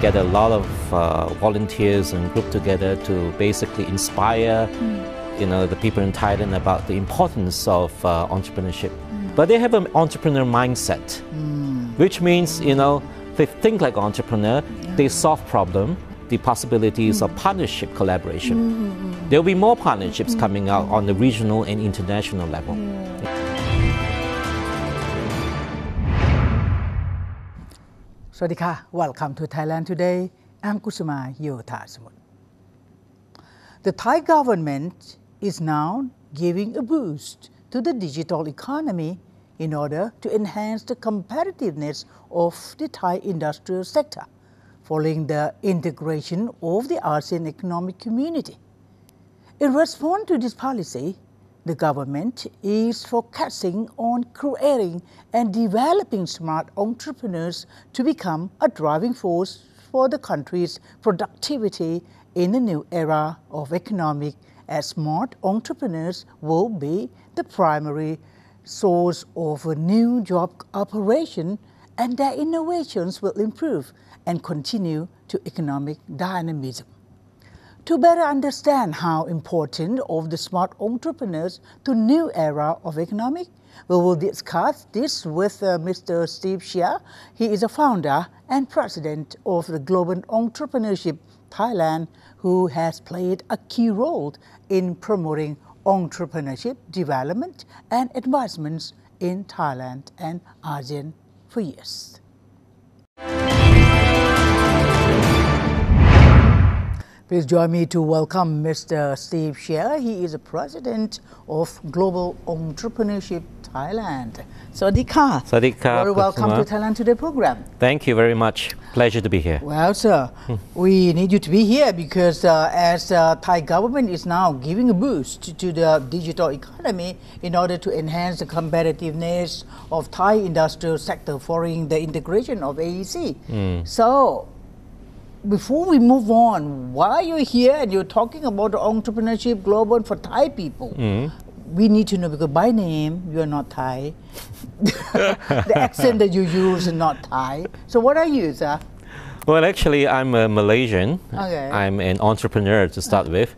get a lot of volunteers and group together to basically inspire the people in Thailand about the importance of entrepreneurship. But they have an entrepreneur mindset, which means they think like an entrepreneur, they solve problems, the possibilities of partnership collaboration. There will be more partnerships coming out on the regional and international level. Swadika, welcome to Thailand Today. I'm Kusuma Yotasamut. The Thai government is now giving a boost to the digital economy in order to enhance the competitiveness of the Thai industrial sector, following the integration of the ASEAN Economic Community. In response to this policy, the government is focusing on creating and developing smart entrepreneurs to become a driving force for the country's productivity in the new era of economic, as smart entrepreneurs will be the primary source of a new job operation, and their innovations will improve and continue to economic dynamism. To better understand how important of the smart entrepreneurs to new era of economic, we will discuss this with Mr. Steve Cheah. He is a founder and president of the Global Entrepreneurship Thailand, who has played a key role in promoting entrepreneurship development and advancements in Thailand and ASEAN for years. Please join me to welcome Mr. Steve Cheah. He is the president of Global Entrepreneurship Thailand. Swadika. Swadika. Very welcome to Thailand Today program. Thank you very much. Pleasure to be here. Well, sir, we need you to be here because as Thai government is now giving a boost to the digital economy in order to enhance the competitiveness of Thai industrial sector following the integration of AEC. So, before we move on, why are you here and you're talking about the entrepreneurship global for Thai people? We need to know because by name you're not Thai. The accent that you use is not Thai. So what are you, sir? Well, actually, I'm a Malaysian. Okay. I'm an entrepreneur to start with,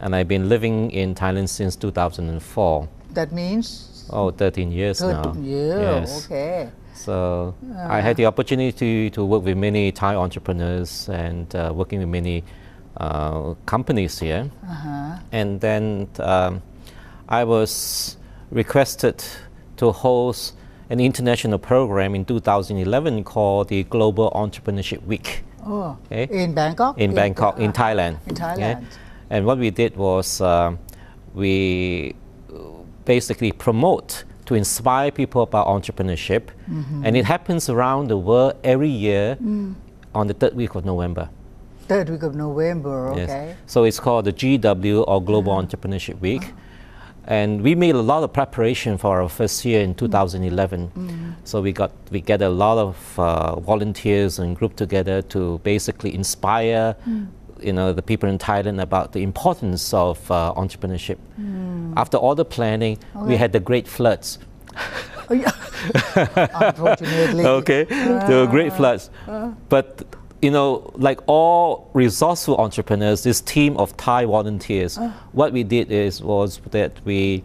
and I've been living in Thailand since 2004. That means? 13 years now. 13 years, yes. Okay. So I had the opportunity to work with many Thai entrepreneurs and working with many companies here. And then I was requested to host an international program in 2011 called the Global Entrepreneurship Week. Oh, okay. In Bangkok? In Bangkok, in Thailand. In Thailand. Okay? And what we did was we basically promote to inspire people about entrepreneurship, and it happens around the world every year on the 3rd week of November. 3rd week of November, okay. Yes. So it's called the GW or Global Entrepreneurship Week. And we made a lot of preparation for our first year in 2011. So we get a lot of volunteers and group together to basically inspire the people in Thailand about the importance of entrepreneurship. After all the planning, we had the great floods. Unfortunately. Okay, there were great floods. But like all resourceful entrepreneurs, this team of Thai volunteers, what we did was that we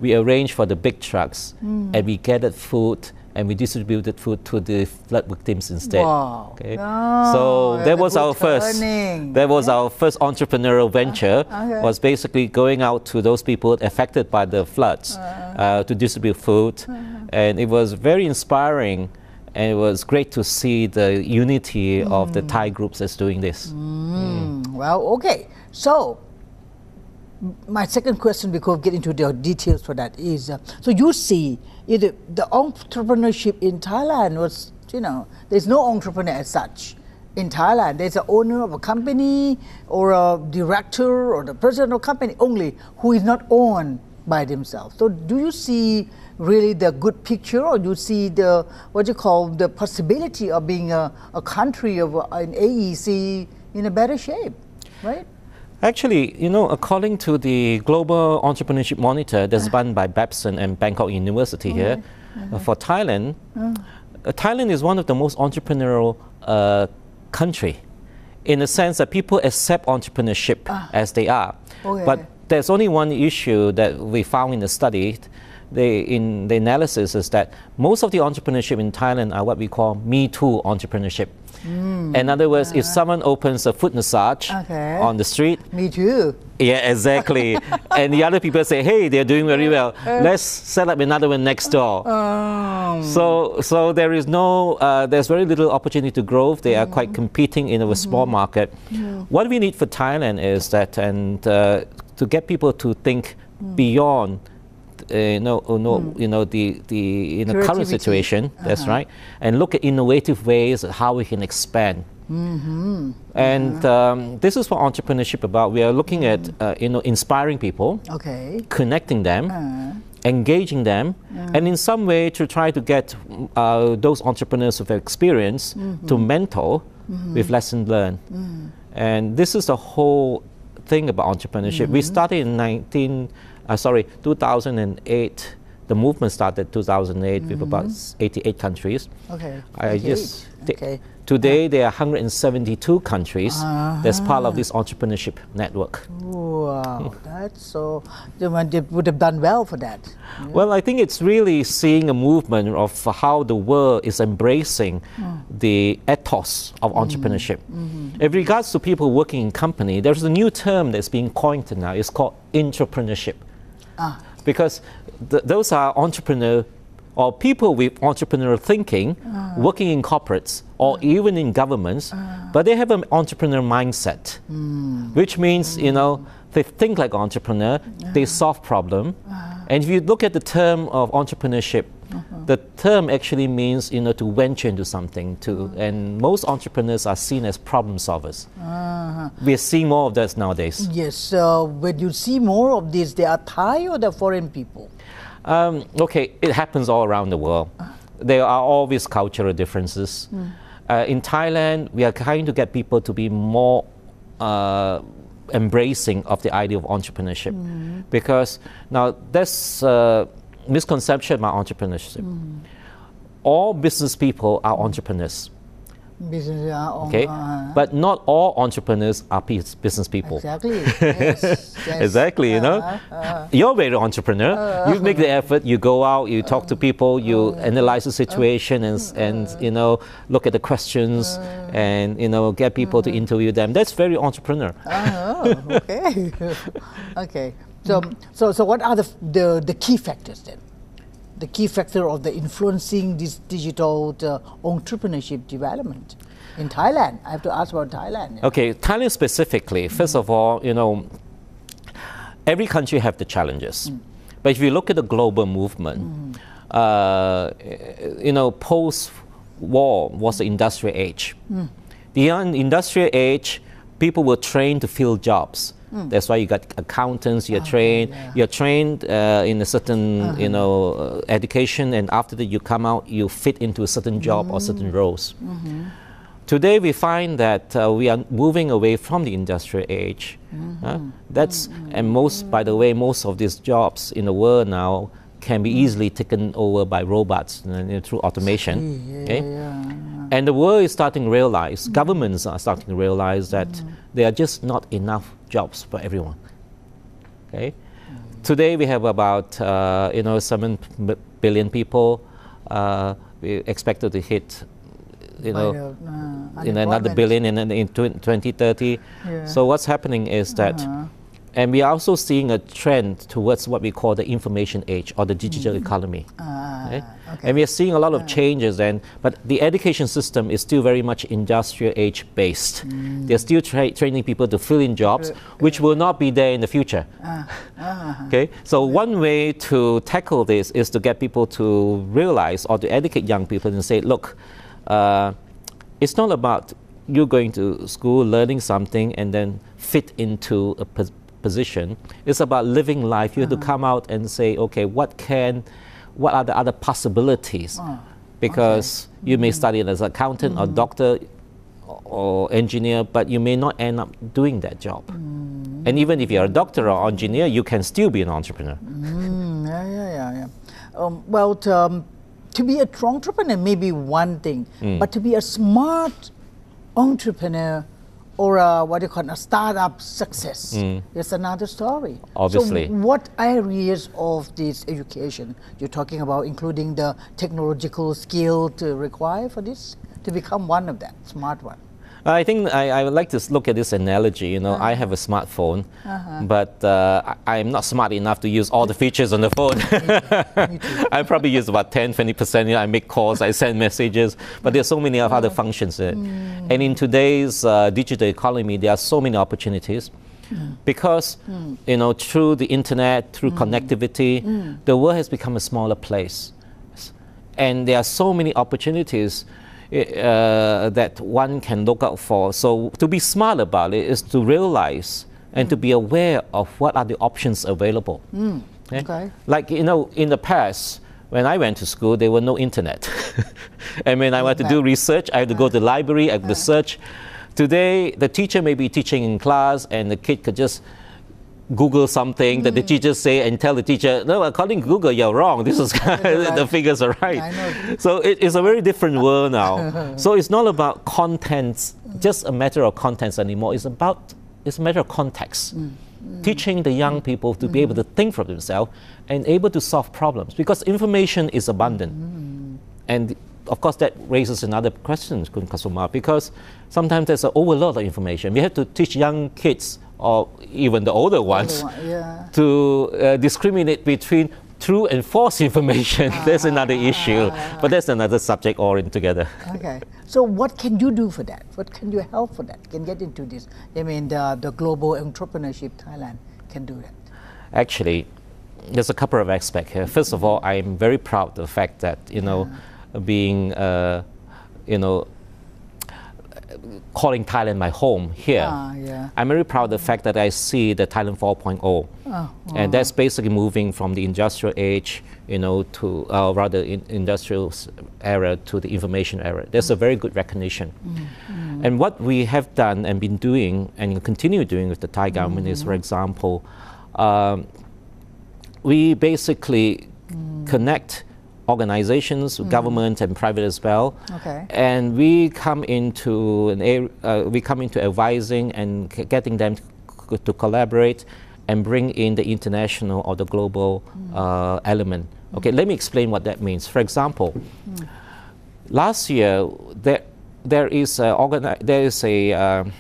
arranged for the big trucks and we gathered food and we distributed food to the flood victims instead. Wow. Okay. So that was our first. That was our first entrepreneurial venture. Was basically going out to those people affected by the floods to distribute food, and it was very inspiring. And it was great to see the unity of the Thai groups that's doing this. Well, okay. So, my second question, before we get into the details for that, is so you see the entrepreneurship in Thailand was, there's no entrepreneur as such. In Thailand, there's an owner of a company or a director or the president of a company only who is not owned by themselves. So, do you see really the good picture, or you see the the possibility of being a country of an AEC in a better shape, right? Actually, according to the Global Entrepreneurship Monitor that's run by Babson and Bangkok University here, for Thailand, Thailand is one of the most entrepreneurial country, in the sense that people accept entrepreneurship as they are. Okay. But there's only one issue that we found in the study. In the analysis is that most of the entrepreneurship in Thailand are what we call Me Too entrepreneurship. In other words, if someone opens a foot massage on the street, Me too. Yeah, exactly. And the other people say, hey, they're doing very well. Let's set up another one next door. So there is no, there's very little opportunity to growth. They are quite competing in a small market. What we need for Thailand is that, and to get people to think beyond the current situation, that's right, and look at innovative ways of how we can expand. And this is what entrepreneurship about. We are looking at inspiring people, connecting them, engaging them, and in some way to try to get those entrepreneurs with experience to mentor with lessons learned. And this is the whole thing about entrepreneurship. We started in 2008. The movement started 2008 with about 88 countries. Today there are 172 countries that's part of this entrepreneurship network. Wow, that's so, they would have done well for that. Yeah. Well, I think it's really seeing a movement of how the world is embracing the ethos of entrepreneurship. In regards to people working in company, there's a new term that's being coined now. It's called entrepreneurship. Because those are entrepreneur or people with entrepreneurial thinking working in corporates or even in governments, but they have an entrepreneur mindset, which means, they think like entrepreneur, they solve problem. And if you look at the term of entrepreneurship, the term actually means, to venture into something too. And most entrepreneurs are seen as problem solvers. We are seeing more of that nowadays. Yes, when you see more of this, they are Thai or the foreign people? It happens all around the world. There are always cultural differences. In Thailand, we are trying to get people to be more embracing of the idea of entrepreneurship. Because now there's a misconception about entrepreneurship. All business people are entrepreneurs. But not all entrepreneurs are business people. Exactly. Yes. Exactly. You're very entrepreneur. You make the effort. You go out. You talk to people. You analyze the situation and look at the questions and get people to interview them. That's very entrepreneur. Okay. So what are the key factors then? The key factor of the influencing this digital entrepreneurship development in Thailand? I have to ask about Thailand. Okay, Thailand specifically. First of all, every country have the challenges. But if you look at the global movement, post-war was the industrial age. The industrial age, people were trained to fill jobs. That's why you got accountants. You're trained. You're trained in a certain, education, and after that you come out, you fit into a certain job or certain roles. Today we find that we are moving away from the industrial age. By the way, most of these jobs in the world now can be easily taken over by robots through automation. And the world is starting to realize, governments are starting to realize that there are just not enough jobs for everyone. Today we have about 7 billion people. We expected to hit another billion in 2030. So what's happening is that, and we are also seeing a trend towards what we call the information age or the digital economy. And we are seeing a lot of changes, but the education system is still very much industrial age based. They're still training people to fill in jobs, which will not be there in the future. So one way to tackle this is to get people to realize or to educate young people and say, look, it's not about you going to school, learning something, and then fit into a position. It's about living life. You have to come out and say, okay, what are the other possibilities? Because you may study as an accountant or doctor or engineer, but you may not end up doing that job. And even if you're a doctor or engineer, you can still be an entrepreneur. To be a strong entrepreneur may be one thing, but to be a smart entrepreneur or what do you call a startup success. It's another story. Obviously. So what areas of this education you're talking about, including the technological skill to require for this to become one of that smart one? I think I would like to look at this analogy. You know, I have a smartphone, but I'm not smart enough to use all the features on the phone. Me too. I probably use about 10-20%. You know, I make calls, I send messages, but there's so many other functions in it. And in today's digital economy, there are so many opportunities because, you know, through the internet, through connectivity, the world has become a smaller place. And there are so many opportunities that one can look out for. So to be smart about it is to realize and to be aware of what are the options available. Okay? Like, you know, in the past, when I went to school, there was no internet. And when I want to do research, I had to go to the library, I had to search. Today, the teacher may be teaching in class and the kid could just Google something that the teacher say and tell the teacher, no, according to Google, you're wrong. This is the figures are right. So it's a very different world now. So it's not about contents, just a matter of contents anymore. It's a matter of context. Teaching the young people to be able to think for themselves and able to solve problems because information is abundant. And of course, that raises another question, Kun Kasuma, because sometimes there's an overload of information. We have to teach young kids or even the older ones to discriminate between true and false information. That's another issue, but that's another subject altogether. Okay, so what can you do for that? What can you help for that? Can get into this? I mean, the global entrepreneurship Thailand can do that. Actually, there's a couple of aspects here. First of all, I'm very proud of the fact that, you know, being, you know, calling Thailand my home here. I'm very proud of the fact that I see the Thailand 4.0. And that's basically moving from the industrial age, you know, to rather industrial era to the information era. There's a very good recognition. And what we have done and been doing and continue doing with the Thai government is, for example, we basically connect organizations, government and private as well, and we come into advising and getting them to collaborate and bring in the international or the global element. Okay, let me explain what that means. For example, last year there is a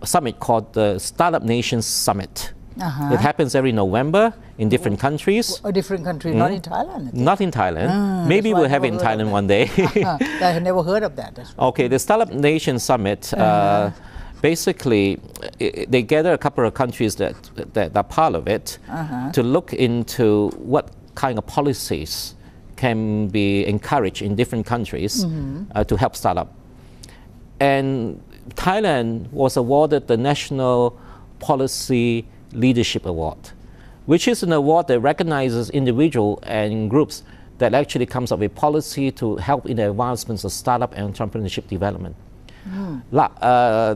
summit called the Startup Nations Summit. It happens every November in different countries. A different country, not in Thailand. Not in Thailand. Maybe we'll have it in Thailand one day. I have never heard of that. Okay, the Startup Nation Summit, basically, they gather a couple of countries that are part of it to look into what kind of policies can be encouraged in different countries to help startup. And Thailand was awarded the National Policy Leadership Award, which is an award that recognizes individuals and groups that actually comes up with policy to help in the advancements of startup and entrepreneurship development.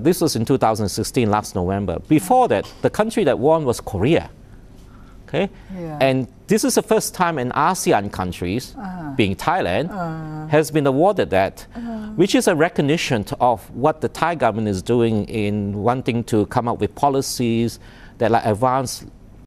This was in 2016, last November. Before that, the country that won was Korea. Okay? And this is the first time an ASEAN countries, being Thailand, has been awarded that, which is a recognition of what the Thai government is doing in wanting to come up with policies that advance